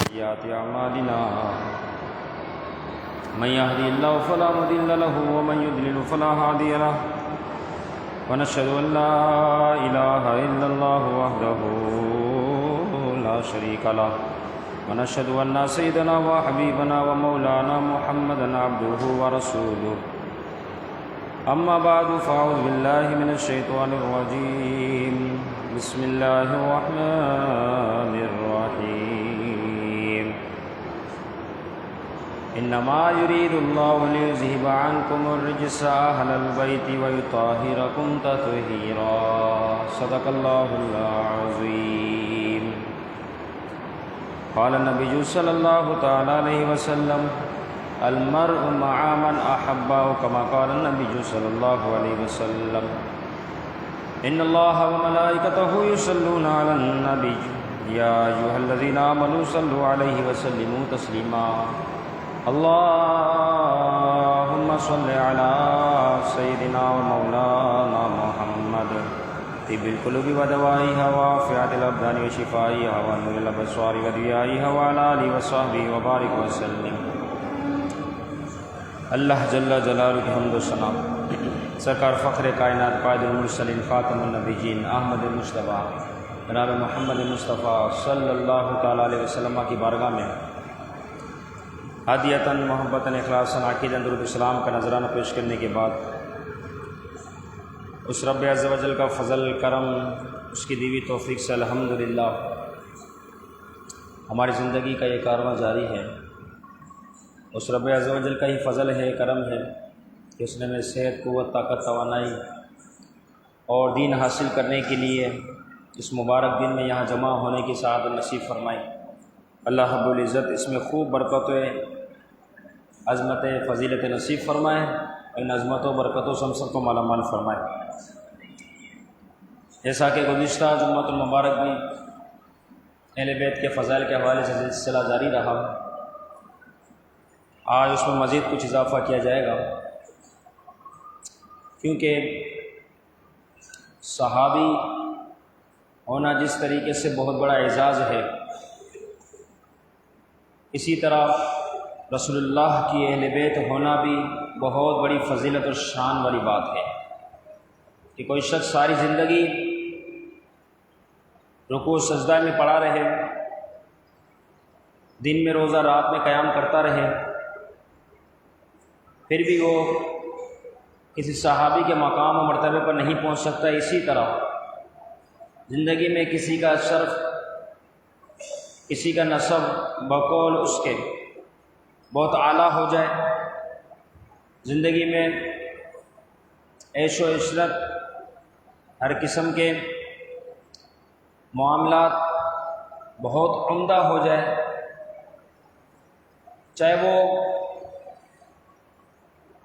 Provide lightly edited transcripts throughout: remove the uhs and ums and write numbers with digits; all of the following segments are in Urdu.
سيئات أعمالنا من يهدي الله فلا مضل له ومن يضلل فلا هادي له ونشهد أن لا إله إلا الله وحده لا شريك له ونشهد أن سيدنا وحبيبنا ومولانا محمدا عبده ورسوله أما بعد فأعوذ بالله من الشيطان الرجيم بسم الله الرحمن الرحيم إنما يريد الله ليذهب عنكم الرجس أهل البيت ويطهركم تطهيرا صدق الله العظيم قال النبي صلى الله تعالى عليه وسلم المرء مع من أحب كما قال النبي صلى الله عليه وسلم إن الله وملائكته يصلون على النبي يا أيها الذين آمنوا صلوا عليه وسلموا تسليما اللهم صل على سيدنا ومولانا محمد طب القلوب ودوائها وعافية الأبدان وشفائها ونور الأبصار وضيائها وعلى آله وصحبه وبارك وسلم. اللہ جل جلالہ کی حمد و ثنا سرکار فخر کائنات قائد المرسلین خاتم النبیین احمد مصطفیٰ جناب محمد مصطفیٰ صلی اللہ تعالیٰ علیہ وسلم کی بارگاہ میں ہدیتاً محبتاً اخلاصاً عقیداً درود السلام کا نذرانہ پیش کرنے کے بعد اس رب عز و جل کا فضل کرم اس کی دیوی توفیق سے الحمدللہ ہماری زندگی کا یہ کارواں جاری ہے. اس رب عز و جل کا ہی فضل ہے، کرم ہے کہ اس نے ہمیں صحت، قوت، طاقت، توانائی اور دین حاصل کرنے کے لیے اس مبارک دن میں یہاں جمع ہونے کی سعادت نصیب فرمائی. اللہ رب العزت اس میں خوب برکت، عظمت، فضیلت نصیب فرمائے. ان عظمت و برکتوں سے ہم سب کو مالا مال فرمائے. جیسا کہ گزشتہ جمعۃ المبارک بھی اہل بیت کے فضائل کے حوالے سے سلسلہ جاری رہا، آج اس میں مزید کچھ اضافہ کیا جائے گا، کیونکہ صحابی ہونا جس طریقے سے بہت بڑا اعزاز ہے، اسی طرح رسول اللہ کی اہل بیت ہونا بھی بہت بڑی فضیلت اور شان والی بات ہے کہ کوئی شخص ساری زندگی رکوع سجدہ میں پڑا رہے، دن میں روزہ رات میں قیام کرتا رہے، پھر بھی وہ کسی صحابی کے مقام و مرتبے پر نہیں پہنچ سکتا. اسی طرح زندگی میں کسی کا شرف، کسی کا نسب بقول اس کے بہت اعلیٰ ہو جائے، زندگی میں عیش و عشرت، ہر قسم کے معاملات بہت عمدہ ہو جائے، چاہے وہ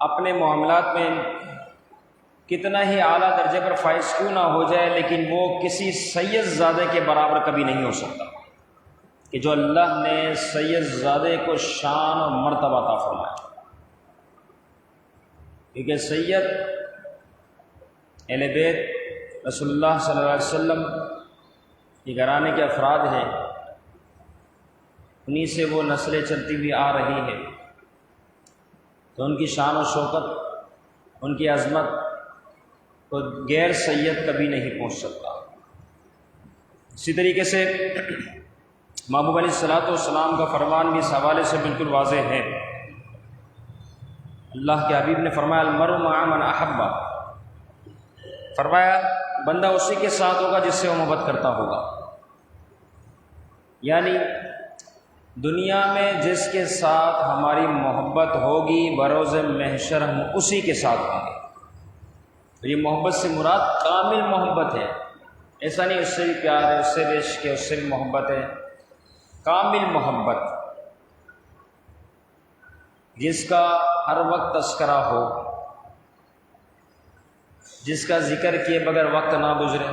اپنے معاملات میں کتنا ہی اعلیٰ درجے پر فائز کیوں نہ ہو جائے، لیکن وہ کسی سید زادے کے برابر کبھی نہیں ہو سکتا کہ جو اللہ نے سید زادے کو شان اور مرتبہ عطا فرمایا. کیونکہ سید اہل بیت رسول اللہ صلی اللہ علیہ وسلم کے گھرانے کے افراد ہیں، انہی سے وہ نسلیں چلتی ہوئی آ رہی ہیں، تو ان کی شان و شوکت، ان کی عظمت کو غیر سید کبھی نہیں پہنچ سکتا. اسی طریقے سے محبوب علیہ الصلوۃ والسلام کا فرمان بھی اس حوالے سے بالکل واضح ہے. اللہ کے حبیب نے فرمایا المرء مع من احب، فرمایا بندہ اسی کے ساتھ ہوگا جس سے وہ محبت کرتا ہوگا. یعنی دنیا میں جس کے ساتھ ہماری محبت ہوگی بروز محشر ہم اسی کے ساتھ ہوں گے. تو یہ محبت سے مراد کامل محبت ہے، ایسا نہیں اس سے بھی پیار ہے، اس سے بھی عشق ہے، اس سے بھی محبت ہے. کامل محبت جس کا ہر وقت تذکرہ ہو، جس کا ذکر کیے بغیر وقت نہ گزرے،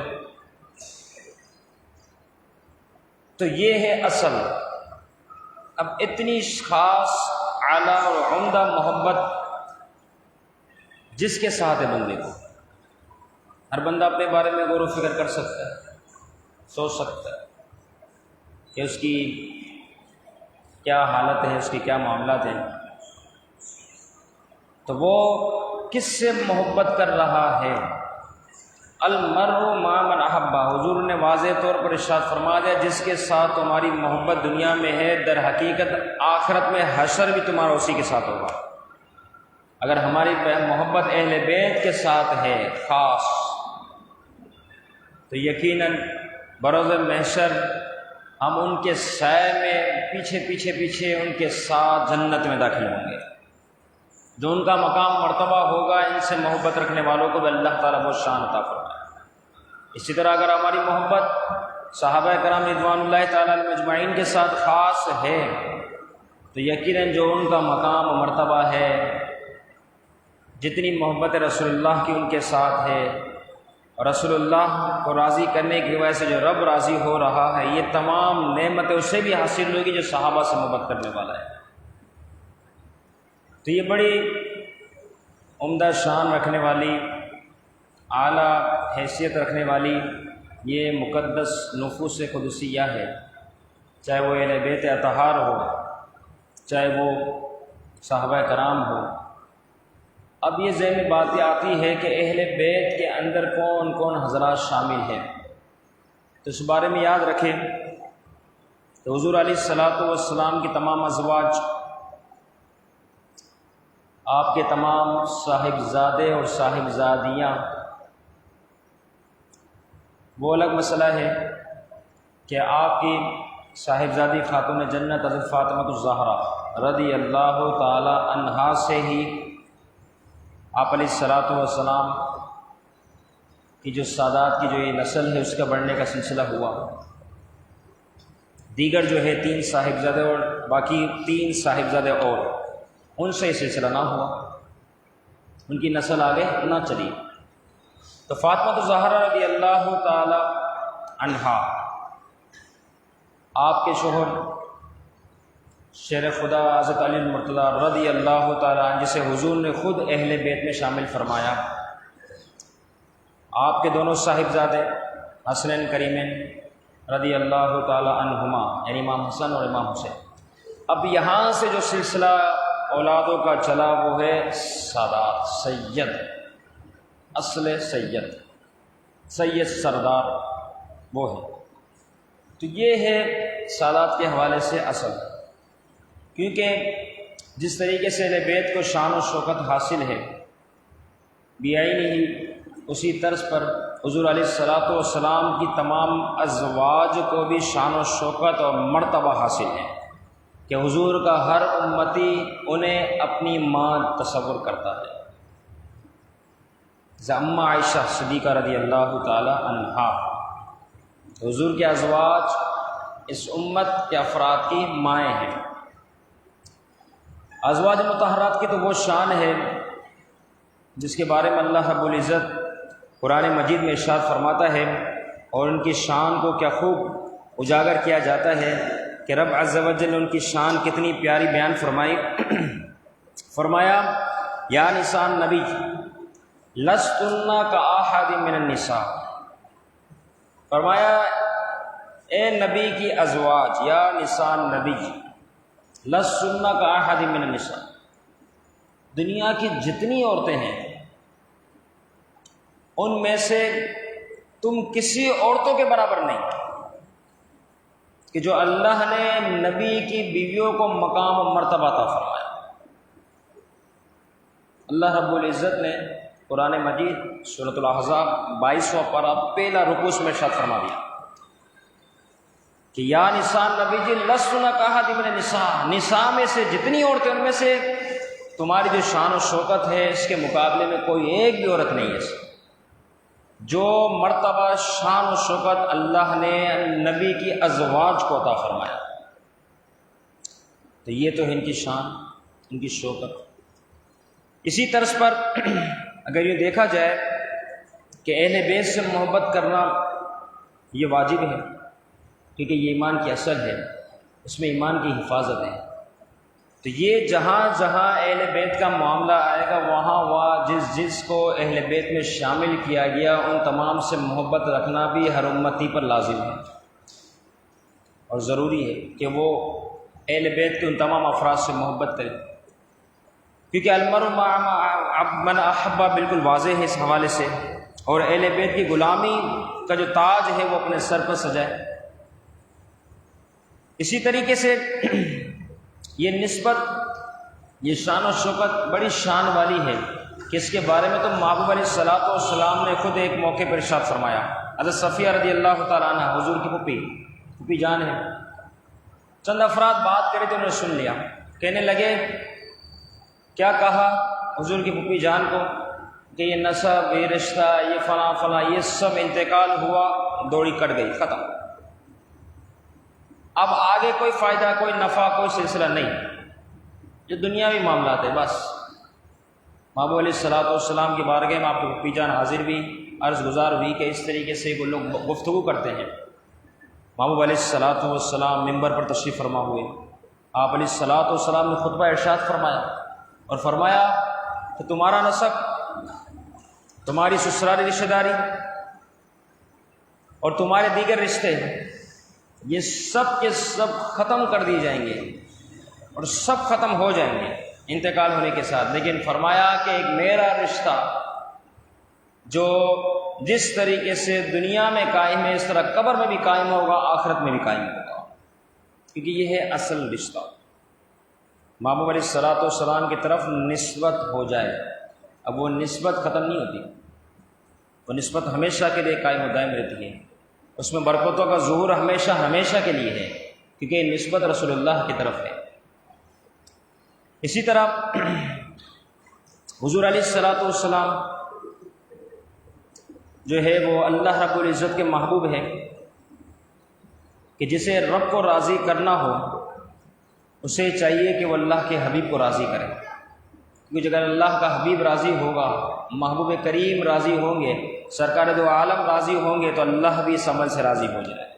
تو یہ ہے اصل. اب اتنی خاص، اعلیٰ اور عمدہ محبت جس کے ساتھ ہے بندے کو، ہر بندہ اپنے بارے میں غور و فکر کر سکتا ہے سوچ سکتا ہے کہ اس کی کیا حالت ہے، اس کی کیا معاملات ہیں، تو وہ کس سے محبت کر رہا ہے۔ المرء مع من احبہ، حضور نے واضح طور پر ارشاد فرما دیا جس کے ساتھ تمہاری محبت دنیا میں ہے، در حقیقت آخرت میں حشر بھی تمہارا اسی کے ساتھ ہوگا۔ اگر ہماری محبت اہل بیت کے ساتھ ہے خاص، تو یقیناً بروز محشر ہم ان کے سائے میں پیچھے ان کے ساتھ جنت میں داخل ہوں گے۔ جو ان کا مقام مرتبہ ہوگا، ان سے محبت رکھنے والوں کو بھی اللہ تعالیٰ بہت شان عطا فرمائے۔ اسی طرح اگر ہماری محبت صحابہ کرام رضوان اللہ تعالیٰ علیہم اجمعین کے ساتھ خاص ہے، تو یقیناً جو ان کا مقام و مرتبہ ہے، جتنی محبت رسول اللہ کی ان کے ساتھ ہے، اور رسول اللہ کو راضی کرنے کی وجہ سے جو رب راضی ہو رہا ہے، یہ تمام نعمتیں اسے بھی حاصل ہوگی جو صحابہ سے محبت کرنے والا ہے۔ تو یہ بڑی عمدہ شان رکھنے والی، اعلیٰ حیثیت رکھنے والی یہ مقدس نفوس قدسیہ ہے، چاہے وہ اہل بیت اطہار ہو، چاہے وہ صحابہ کرام ہو۔ اب یہ ذہن میں بات آتی ہے کہ اہل بیت کے اندر کون کون حضرات شامل ہیں، تو اس بارے میں یاد رکھیں تو حضور علیہ الصلاۃ والسلام کی تمام ازواج، آپ کے تمام صاحبزادے اور صاحبزادیاں، وہ الگ مسئلہ ہے کہ آپ کی صاحبزادی خاتون جنت حضرت فاطمہ الزہرا رضی اللہ تعالی عنہا سے ہی آپ علیہ الصلاۃ والسلام کی جو سادات کی جو یہ نسل ہے اس کا بڑھنے کا سلسلہ ہوا۔ دیگر جو ہے 3 صاحبزادے اور باقی 3 صاحبزادے اور، ان سے یہ سلسلہ نہ ہوا، ان کی نسل آگے نہ چلی۔ تو فاطمہ الزہرا رضی اللہ تعالی عنہا، آپ کے شوہر شیر خدا حضرت علی المرتضیٰ رضی اللہ تعالی عنہ، جسے حضور نے خود اہل بیت میں شامل فرمایا، آپ کے دونوں صاحبزادے حسنین کریمین رضی اللہ تعالی عنہما، یعنی امام حسن اور امام حسین۔ اب یہاں سے جو سلسلہ اولادوں کا چلا وہ ہے سادات، سید، اصل سید سردار وہ ہے۔ تو یہ ہے سادات کے حوالے سے اصل، کیونکہ جس طریقے سے اہل بیت کو شان و شوکت حاصل ہے، بیائی نہیں، اسی طرز پر حضور علیہ الصلاۃ والسلام کی تمام ازواج کو بھی شان و شوکت اور مرتبہ حاصل ہے کہ حضور کا ہر امتی انہیں اپنی ماں تصور کرتا ہے۔ اماں عائشہ صدیقہ رضی اللہ تعالی عنہا، حضور کے ازواج اس امت کے افراد کی مائیں ہیں۔ ازواج مطہرات کی تو وہ شان ہے جس کے بارے میں اللہ رب العزت قرآن مجید میں ارشاد فرماتا ہے، اور ان کی شان کو کیا خوب اجاگر کیا جاتا ہے کہ رب عز و جل نے ان کی شان کتنی پیاری بیان فرمائی۔ فرمایا یا نساء النبی لستن کاحد من النساء، فرمایا اے نبی کی ازواج، یا نساء النبی لستن کاحد من النساء، دنیا کی جتنی عورتیں ہیں ان میں سے تم کسی عورتوں کے برابر نہیں، کہ جو اللہ نے نبی کی بیویوں کو مقام و مرتبہ عطا فرمایا۔ اللہ رب العزت نے قرآن مجید سورۃ الاحزاب 22واں پارہ پہلا رکوع میں ارشاد فرما دیا کہ یا نساء النبی جی لستن کاحد من النساء، نساء میں سے جتنی عورتیں ان میں سے تمہاری جو شان و شوکت ہے اس کے مقابلے میں کوئی ایک بھی عورت نہیں ہے۔ جو مرتبہ شان و شوکت اللہ نے نبی کی ازواج کو عطا فرمایا، تو یہ تو ہے ان کی شان، ان کی شوکت۔ اسی طرز پر اگر یہ دیکھا جائے کہ اہل بیت سے محبت کرنا یہ واجب ہے، کیونکہ یہ ایمان کی اصل ہے، اس میں ایمان کی حفاظت ہے۔ تو یہ جہاں جہاں اہل بیت کا معاملہ آئے گا وہاں جس کو اہل بیت میں شامل کیا گیا ان تمام سے محبت رکھنا بھی ہر امتی پر لازم ہے اور ضروری ہے کہ وہ اہل بیت کے ان تمام افراد سے محبت کرے، کیونکہ المرء مع من احبہ بالکل واضح ہے اس حوالے سے، اور اہل بیت کی غلامی کا جو تاج ہے وہ اپنے سر پر سجائے۔ اسی طریقے سے یہ نسبت، یہ شان و شوکت بڑی شان والی ہے کہ اس کے بارے میں تو محبوب علیہ الصلوۃ والسلام نے خود ایک موقع پر ارشاد فرمایا۔ حضرت صفیہ رضی اللہ تعالیٰ عنہ حضور کی پھوپھی جان ہے، چند افراد بات کرے تو انہوں نے سن لیا، کہنے لگے کیا کہا حضور کی پھوپھی جان کو کہ یہ نسب، یہ رشتہ، یہ فلاں فلاں، یہ سب انتقال ہوا، دوڑی کٹ گئی، ختم، اب آگے کوئی فائدہ، کوئی نفع، کوئی سلسلہ نہیں، یہ دنیاوی معاملات ہے بس۔ محبوب علیہ الصلوۃ والسلام کی بارگاہ میں آپ کی پھوپھی جان حاضر بھی، عرض گزار ہوئی کہ اس طریقے سے وہ لوگ گفتگو کرتے ہیں۔ محبوب علیہ الصلوۃ والسلام ممبر پر تشریف فرما ہوئے، آپ علیہ الصلوۃ والسلام نے خطبہ ارشاد فرمایا اور فرمایا کہ تمہارا نسب، تمہاری سسرالی رشتہ داری اور تمہارے دیگر رشتے یہ سب کے سب ختم کر دی جائیں گے اور سب ختم ہو جائیں گے انتقال ہونے کے ساتھ، لیکن فرمایا کہ ایک میرا رشتہ جو جس طریقے سے دنیا میں قائم ہے اس طرح قبر میں بھی قائم ہوگا، آخرت میں بھی قائم ہوگا، کیونکہ یہ ہے اصل رشتہ۔ محبوب علیہ الصلوۃ والسلام کی طرف نسبت ہو جائے، اب وہ نسبت ختم نہیں ہوتی، وہ نسبت ہمیشہ کے لیے قائم و دائم رہتی ہے، اس میں برکتوں کا ظہور ہمیشہ ہمیشہ کے لیے ہے، کیونکہ یہ نسبت رسول اللہ کی طرف ہے۔ اسی طرح حضور علیہ الصلوۃ والسلام جو ہے وہ اللہ رب العزت کے محبوب ہیں کہ جسے رب کو راضی کرنا ہو اسے چاہیے کہ وہ اللہ کے حبیب کو راضی کرے، کیونکہ اگر اللہ کا حبیب راضی ہوگا، محبوب کریم راضی ہوں گے، سرکار دو عالم راضی ہوں گے تو اللہ بھی اس عمل سے راضی ہو جائے،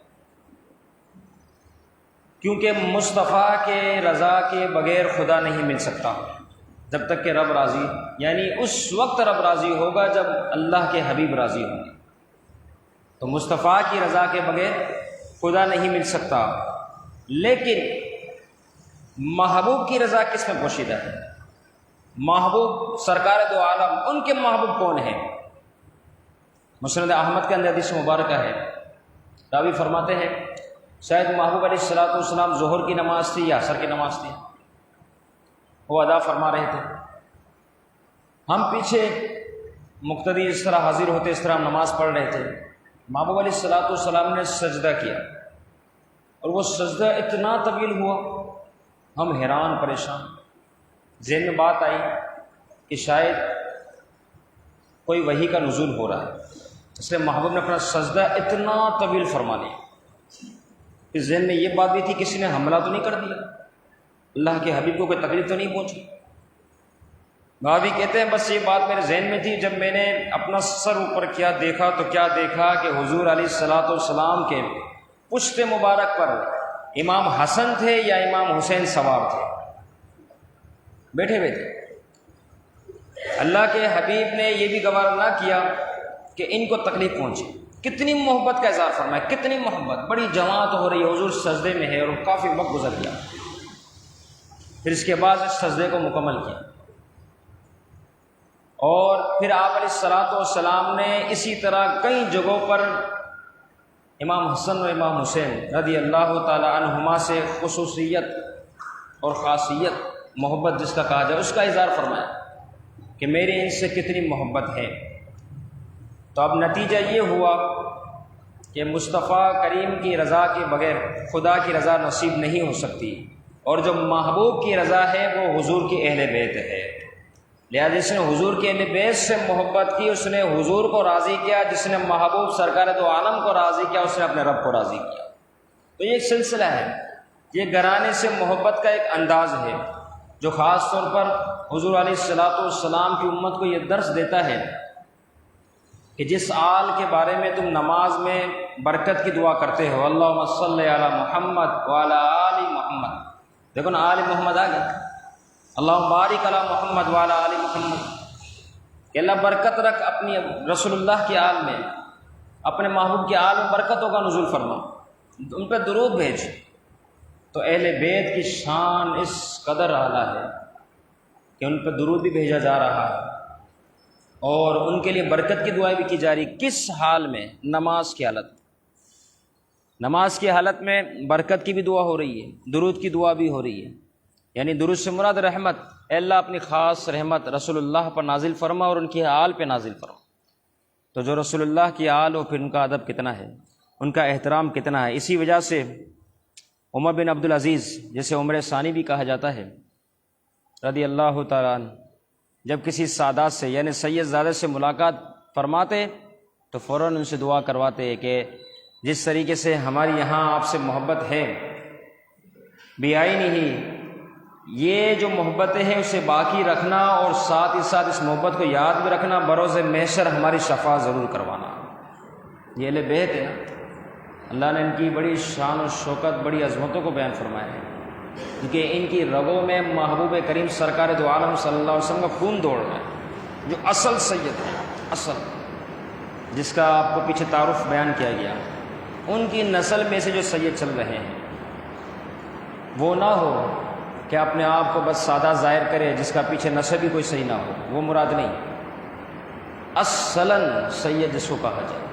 کیونکہ مصطفیٰ کے رضا کے بغیر خدا نہیں مل سکتا جب تک کہ رب راضی، یعنی اس وقت رب راضی ہوگا جب اللہ کے حبیب راضی ہوں گے، تو مصطفیٰ کی رضا کے بغیر خدا نہیں مل سکتا۔ لیکن محبوب کی رضا کس میں پوشیدہ ہے؟ محبوب سرکار دو عالم، ان کے محبوب کون ہیں؟ مسند احمد کے اندر حدیث مبارکہ ہے، راوی فرماتے ہیں شاید محبوب علیہ الصلوۃ والسلام ظہر کی نماز تھی یا عصر کی نماز تھی، وہ ادا فرما رہے تھے، ہم پیچھے مقتدی اس طرح حاضر ہوتے، اس طرح ہم نماز پڑھ رہے تھے، محبوب علیہ الصلوۃ والسلام نے سجدہ کیا اور وہ سجدہ اتنا طویل ہوا، ہم حیران پریشان، ذہن میں بات آئی کہ شاید کوئی وحی کا نزول ہو رہا ہے، اس لیے محبوب نے اپنا سجدہ اتنا طویل فرما لیا۔ اس ذہن میں یہ بات بھی تھی کسی نے حملہ تو نہیں کر دیا، اللہ کے حبیب کو کوئی تکلیف تو نہیں پہنچی؟ بھابھی کہتے ہیں بس یہ بات میرے ذہن میں تھی، جب میں نے اپنا سر اوپر کیا دیکھا تو کیا دیکھا کہ حضور علیہ الصلوۃ والسلام کے پشت مبارک پر امام حسن تھے یا امام حسین سوار تھے، بیٹھے ہوئے تھے۔ اللہ کے حبیب نے یہ بھی گوارا نہ کیا کہ ان کو تکلیف پہنچے، کتنی محبت کا اظہار فرمایا، کتنی محبت، بڑی جماعت ہو رہی ہے، حضور سجدے میں ہے اور کافی وقت گزر گیا، پھر اس کے بعد اس سجدے کو مکمل کیا، اور پھر آپ علیہ الصلوۃ والسلام نے اسی طرح کئی جگہوں پر امام حسن و امام حسین رضی اللہ تعالی عنہما سے خصوصیت اور خاصیت، محبت جس کا کہا جائے، اس کا اظہار فرمایا کہ میری ان سے کتنی محبت ہے۔ تو اب نتیجہ یہ ہوا کہ مصطفیٰ کریم کی رضا کے بغیر خدا کی رضا نصیب نہیں ہو سکتی، اور جو محبوب کی رضا ہے وہ حضور کی اہل بیت ہے، لہذا جس نے حضور کے اہل بیت سے محبت کی اس نے حضور کو راضی کیا، جس نے محبوب سرکار دو عالم کو راضی کیا اس نے اپنے رب کو راضی کیا۔ تو یہ ایک سلسلہ ہے، یہ گھرانے سے محبت کا ایک انداز ہے جو خاص طور پر حضور علیہ الصلوۃ والسلام کی امت کو یہ درس دیتا ہے کہ جس آل کے بارے میں تم نماز میں برکت کی دعا کرتے ہو، اللہم صلی علی محمد وعلی آل محمد، دیکھو نا آل محمد آ گئے، اللہم بارک علی محمد وعلی آل محمد، کہ اللہ برکت رکھ اپنی رسول اللہ کی آل میں، اپنے محبوب کی آل میں برکتوں کا نزول فرما، ان پہ درود بھیج۔ تو اہل بیت کی شان اس قدر اعلیٰ ہے کہ ان پہ درود بھی بھیجا جا رہا ہے اور ان کے لیے برکت کی دعائیں بھی کی جا رہی۔ کس حال میں؟ نماز کی حالت، نماز کی حالت میں برکت کی بھی دعا ہو رہی ہے، درود کی دعا بھی ہو رہی ہے۔ یعنی درود سے مراد رحمت، اے اللہ اپنی خاص رحمت رسول اللہ پر نازل فرما اور ان کی آل پہ نازل فرما۔ تو جو رسول اللہ کی آل ہو، پھر ان کا ادب کتنا ہے، ان کا احترام کتنا ہے۔ اسی وجہ سے عمر بن عبدالعزیز، جسے عمر ثانی بھی کہا جاتا ہے، رضی اللہ تعالیٰ عنہ، جب کسی سادات سے یعنی سید زادہ سے ملاقات فرماتے تو فوراً ان سے دعا کرواتے کہ جس طریقے سے ہماری یہاں آپ سے محبت ہے بے آئینی ہی، یہ جو محبتیں ہیں اسے باقی رکھنا اور ساتھ ہی ساتھ اس محبت کو یاد بھی رکھنا، بروز محشر ہماری شفاعت ضرور کروانا۔ یہ اہل بیت ہے نا، اللہ نے ان کی بڑی شان و شوکت، بڑی عظمتوں کو بیان فرمایا ہے، کیونکہ ان کی رگوں میں محبوب کریم سرکار دو عالم صلی اللہ علیہ وسلم کا خون دوڑ رہا ہے، جو اصل سید ہے، اصل جس کا آپ کو پیچھے تعارف بیان کیا گیا، ان کی نسل میں سے جو سید چل رہے ہیں وہ نہ ہو کہ اپنے آپ کو بس سادہ ظاہر کرے جس کا پیچھے نسب ہی کوئی صحیح نہ ہو، وہ مراد نہیں۔ اصلاً سید جس کو کہا جائے،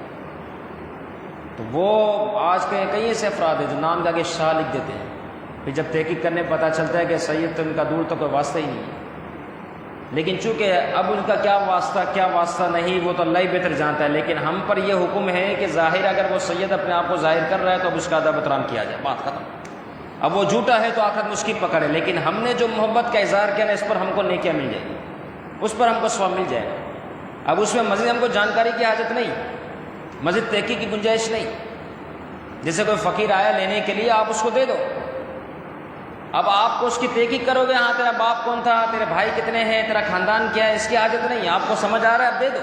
تو وہ آج کے کئی ایسے افراد ہیں جو نام کے آگے شاہ لکھ دیتے ہیں، پھر جب تحقیق کرنے پتہ چلتا ہے کہ سید تو ان کا دور تک کوئی واسطہ ہی نہیں ہے۔ لیکن چونکہ اب ان کا کیا واسطہ نہیں، وہ تو اللہ ہی بہتر جانتا ہے، لیکن ہم پر یہ حکم ہے کہ ظاہر اگر وہ سید اپنے آپ کو ظاہر کر رہا ہے تو اب اس کا ادب احترام کیا جائے، بات ختم۔ اب وہ جھوٹا ہے تو آخرت میں اس کی پکڑ ہے، لیکن ہم نے جو محبت کا اظہار کیا نا، اس پر ہم کو نیکیاں مل جائیں گی، اس پر ہم کو ثواب مل جائے گا۔ اب اس میں مزید ہم کو جانکاری کی حاجت نہیں، مزید تحقیق کی گنجائش نہیں۔ جیسے کوئی فقیر آیا لینے کے لیے، آپ اس کو دے دو، اب آپ کو اس کی تحقیق کرو گے، ہاں تیرا باپ کون تھا، تیرے بھائی کتنے ہیں، تیرا خاندان کیا ہے، اس کی حاجت نہیں۔ آپ کو سمجھ آ رہا ہے اب دے دو،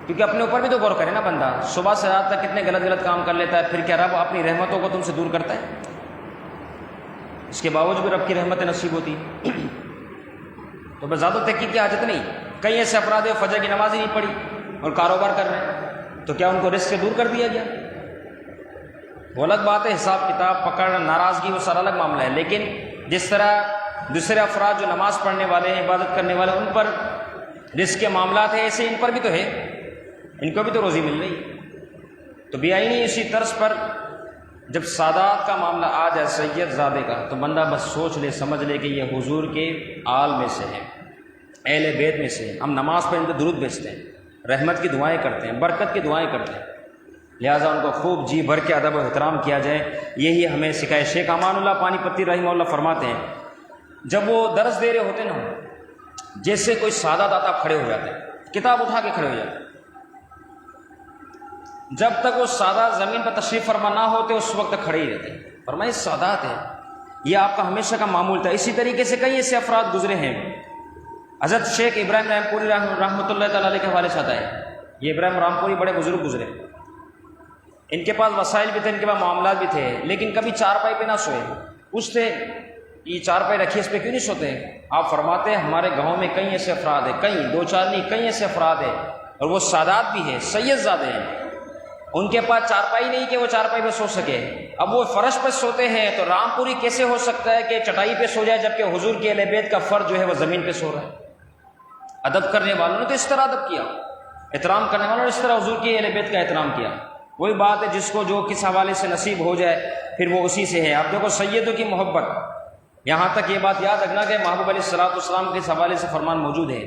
کیونکہ اپنے اوپر بھی تو غور کرے نا بندہ، صبح سے رات تک کتنے غلط کام کر لیتا ہے، پھر کیا رب اپنی رحمتوں کو تم سے دور کرتا ہے؟ اس کے باوجود بھی رب کی رحمت نصیب ہوتی ہے۔ تو بس زیادہ تحقیق کی حاجت نہیں۔ کئی ایسے افراد ہیں فجر کی نماز ہی نہیں پڑھی اور کاروبار کر رہے ہیں، تو کیا ان کو رزق سے دور کر دیا گیا؟ وہ الگ بات ہے، حساب کتاب پکڑ ناراضگی وہ سارا الگ معاملہ ہے، لیکن جس طرح دوسرے افراد جو نماز پڑھنے والے ہیں، عبادت کرنے والے، ان پر رزق کے معاملات ہیں، ایسے ان پر بھی تو ہے، ان کو بھی تو روزی مل رہی۔ تو بے آئینی اسی طرز پر جب سادات کا معاملہ آ جائے سید زادے کا، تو بندہ بس سوچ لے، سمجھ لے کہ یہ حضور کے آل میں سے ہے، اہل بیت میں سے ہے۔ ہم نماز پہ ان پہ درود بھیجتے ہیں، رحمت کی دعائیں کرتے ہیں، برکت کی دعائیں کرتے ہیں، لہٰذا ان کو خوب جی بھر کے ادب و احترام کیا جائے۔ یہی ہمیں سکھائے۔ شیخ امان اللہ پانی پتی رحمہ اللہ فرماتے ہیں، جب وہ درس دے رہے ہوتے نا، جیسے کوئی سادہ داتا کھڑے ہو جاتے ہیں، کتاب اٹھا کے کھڑے ہو جاتے ہیں، جب تک وہ سادہ زمین پر تشریف فرما نہ ہوتے اس وقت تک کھڑے ہی رہتے ہیں۔ فرمائے سادات ہے، یہ آپ کا ہمیشہ کا معمول تھا۔ اسی طریقے سے کئی ایسے افراد گزرے ہیں۔ حضرت شیخ ابراہیم رحمپوری رحمۃ اللہ تعالیٰ علیہ کے حوالے سے آتا ہے، یہ ابراہیم رحمپوری بڑے بزرگ گزرے، ان کے پاس وسائل بھی تھے، ان کے پاس معاملات بھی تھے، لیکن کبھی چارپائی پہ نہ سوئے۔ پوچھتے یہ چارپائی رکھی، اس پہ کیوں نہیں سوتے؟ آپ فرماتے ہیں ہمارے گاؤں میں کئی ایسے افراد ہیں، کئی دو چار نہیں، کئی ایسے افراد ہیں، اور وہ سادات بھی ہیں، سید زادے ہیں، ان کے پاس چارپائی نہیں کہ وہ چارپائی پہ سو سکے۔ اب وہ فرش پہ سوتے ہیں، تو رام پوری کیسے ہو سکتا ہے کہ چٹائی پہ سو جائے، جبکہ حضور کے اہل بیت کا فرد جو ہے وہ زمین پہ سو رہا ہے؟ ادب کرنے والوں نے تو اس طرح ادب کیا، احترام کرنے والوں نے اس طرح حضور کے اہل بیت کا احترام کیا۔ وہی بات ہے، جس کو جو کس حوالے سے نصیب ہو جائے پھر وہ اسی سے ہے۔ آپ دیکھو سیدوں کی محبت، یہاں تک یہ بات یاد رکھنا کہ محبوب علیہ الصلوۃ والسلام کے اس حوالے سے فرمان موجود ہے،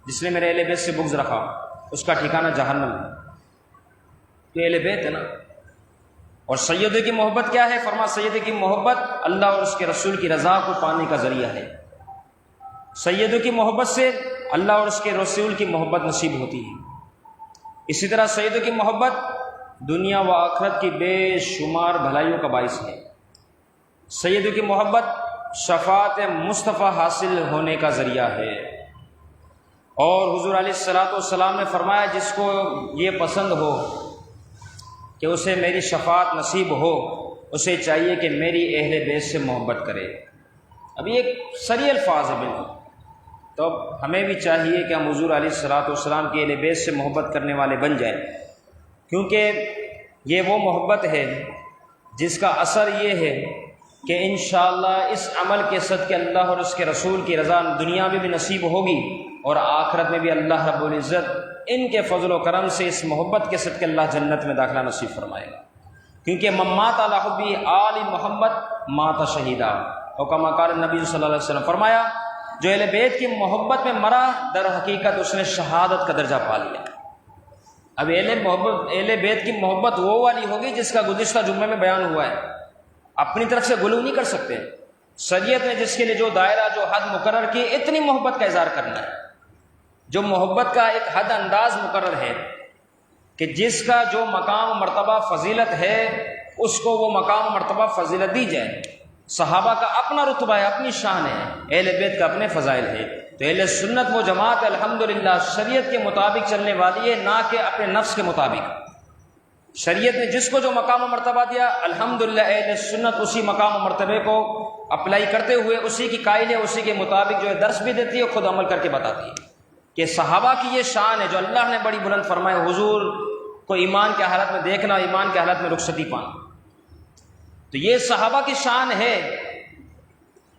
جس نے میرے اہل بیت سے بغض رکھا اس کا ٹھکانہ جہنم ہے۔ تو اہل بیت ہے نا۔ اور سیدوں کی محبت کیا ہے؟ فرما سیدوں کی محبت اللہ اور اس کے رسول کی رضا کو پانے کا ذریعہ ہے۔ سیدوں کی محبت سے اللہ اور اس کے رسول کی محبت نصیب ہوتی ہے۔ اسی طرح سیدوں کی محبت دنیا و آخرت کی بے شمار بھلائیوں کا باعث ہے۔ سیدوں کی محبت شفاعت مصطفیٰ حاصل ہونے کا ذریعہ ہے۔ اور حضور علیہ الصلوۃ والسلام نے فرمایا جس کو یہ پسند ہو کہ اسے میری شفاعت نصیب ہو، اسے چاہیے کہ میری اہل بیت سے محبت کرے۔ اب یہ ایک سری الفاظ ہے بالکل. تو اب ہمیں بھی چاہیے کہ ہم حضور علیہ الصلوۃ والسلام کے اہل بیت سے محبت کرنے والے بن جائیں، کیونکہ یہ وہ محبت ہے جس کا اثر یہ ہے کہ انشاءاللہ اس عمل کے صدقے اللہ اور اس کے رسول کی رضا دنیا میں بھی نصیب ہوگی اور آخرت میں بھی اللہ رب العزت ان کے فضل و کرم سے اس محبت کے صدقے اللہ جنت میں داخلہ نصیب فرمائے گا. کیونکہ من مات علی حب آل محمد مات شہیدا، اور کما قال نبی صلی اللہ علیہ وسلم، فرمایا جو اہل بیت کی محبت میں مرا در حقیقت اس نے شہادت کا درجہ پا لیا. اب اہل بیت کی محبت وہ والی ہوگی جس کا گزشتہ جمعے میں بیان ہوا ہے. اپنی طرف سے غلو نہیں کر سکتے. شریعت نے جس کے لیے جو دائرہ جو حد مقرر کی، اتنی محبت کا اظہار کرنا ہے. جو محبت کا ایک حد انداز مقرر ہے کہ جس کا جو مقام و مرتبہ فضیلت ہے اس کو وہ مقام و مرتبہ فضیلت دی جائے. صحابہ کا اپنا رتبہ ہے، اپنی شان ہے، اہل بیت کا اپنے فضائل ہے. تو اہل سنت وہ جماعت الحمدللہ شریعت کے مطابق چلنے والی ہے، نہ کہ اپنے نفس کے مطابق. شریعت نے جس کو جو مقام و مرتبہ دیا الحمدللہ اہل سنت اسی مقام و مرتبے کو اپلائی کرتے ہوئے اسی کی قائل ہے، اسی کے مطابق جو ہے درس بھی دیتی ہے، خود عمل کر کے بتاتی ہے کہ صحابہ کی یہ شان ہے جو اللہ نے بڑی بلند فرمائے. حضور کو ایمان کے حالت میں دیکھنا، ایمان کے حالت میں رخصتی پانا، تو یہ صحابہ کی شان ہے.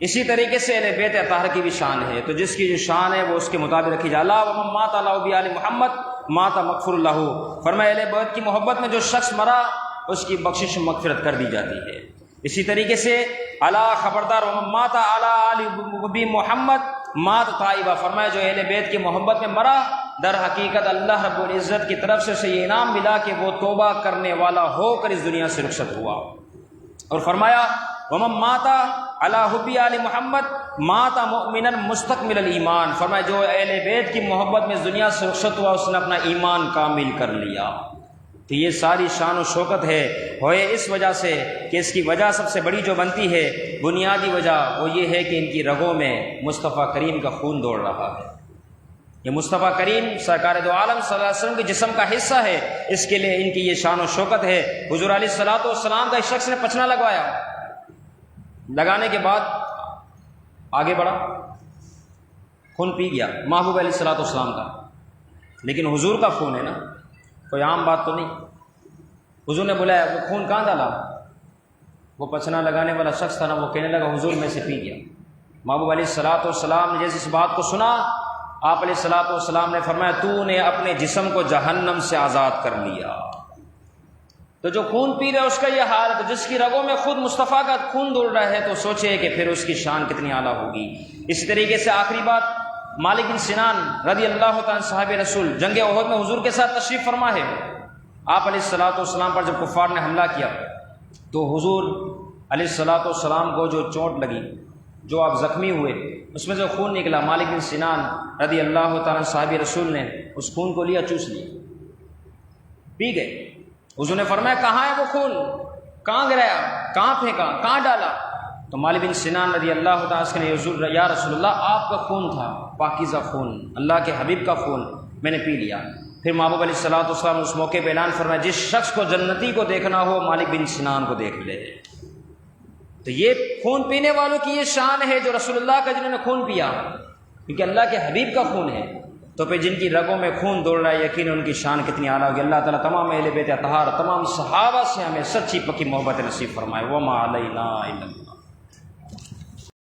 اسی طریقے سے اہل بیت اطہار کی بھی شان ہے. تو جس کی جو شان ہے وہ اس کے مطابق رکھی جائے. اللہ ومن مات علی حب آل محمد مات مغفور لہ، فرمایا اہل بیت کی محبت میں جو شخص مرا اس کی بخشش مغفرت کر دی جاتی ہے. اسی طریقے سے اللہ خبردار ومن مات علی آل حب محمد مات طائبہ، فرمایا جو اہل بیت کی محبت میں مرا در حقیقت اللہ رب العزت کی طرف سے اسے یہ انعام ملا کہ وہ توبہ کرنے والا ہو کر اس دنیا سے رخصت ہوا. اور فرمایا ومن مات علی حب آل محمد مات مؤمنا مستکمل الایمان، فرمایا جو اہل بیت کی محبت میں اس دنیا سے رخصت ہوا اس نے اپنا ایمان کامل کر لیا. تو یہ ساری شان و شوکت ہے ہوئے اس وجہ سے کہ اس کی وجہ سب سے بڑی جو بنتی ہے، بنیادی وجہ وہ یہ ہے کہ ان کی رگوں میں مصطفیٰ کریم کا خون دوڑ رہا ہے. یہ مصطفیٰ کریم سرکار دو عالم صلی اللہ علیہ وسلم کے جسم کا حصہ ہے، اس کے لیے ان کی یہ شان و شوکت ہے. حضور علیہ الصلوۃ والسلام کا اس شخص نے پچھنا لگوایا، لگانے کے بعد آگے بڑھا، خون پی گیا محبوب علیہ الصلوۃ والسلام کا، لیکن حضور کا خون ہے نا، کوئی عام بات تو نہیں. حضور نے بلایا، وہ خون کہاں ڈالا؟ وہ پچھنا لگانے والا شخص تھا نا، وہ کہنے لگا حضور میں سے پی گیا. محبوب علیہ الصلوۃ والسلام نے جیسے اس بات کو سنا، آپ علیہ الصلوۃ والسلام نے فرمایا تو نے اپنے جسم کو جہنم سے آزاد کر لیا. تو جو خون پی رہا ہے اس کا یہ حال ہے، تو جس کی رگوں میں خود مصطفیٰ کا خون دوڑ رہا ہے تو سوچے کہ پھر اس کی شان کتنی اعلیٰ ہوگی. اسی طریقے سے آخری بات، مالک بن سنان رضی اللہ تعالیٰ صحابہ رسول جنگ احد میں حضور کے ساتھ تشریف فرما ہے. آپ علیہ الصلوۃ والسلام پر جب کفار نے حملہ کیا تو حضور علیہ الصلوۃ والسلام کو جو چوٹ لگی، جو آپ زخمی ہوئے، اس میں جو خون نکلا، مالک بن سنان رضی اللہ تعالیٰ صحابہ رسول نے اس خون کو لیا، چوس لیا، پی گئے. حضور نے فرمایا کہاں ہے وہ خون؟ کہاں گرایا؟ کہاں پھینکا؟ کہاں ڈالا؟ تو مالک بن سنان رضی اللہ تعالیٰ نے حضور یا رسول اللہ آپ کا خون تھا، پاکیزہ خون، اللہ کے حبیب کا خون، میں نے پی لیا. پھر محبوب علیہ الصلوۃ والسلام اس موقع پہ اعلان فرمایا جس شخص کو جنتی کو دیکھنا ہو مالک بن سنان کو دیکھ لے. تو یہ خون پینے والوں کی یہ شان ہے جو رسول اللہ کا جنہوں نے خون پیا، کیونکہ اللہ کے حبیب کا خون ہے. تو پھر جن کی رگوں میں خون دوڑ رہا ہے یقین ان کی شان کتنی اعلیٰ ہوگی. اللہ تعالیٰ تمام اہل بیت اطہار، تمام صحابہ سے ہمیں سچی پکی محبت نصیب فرمائے. وما علینا الا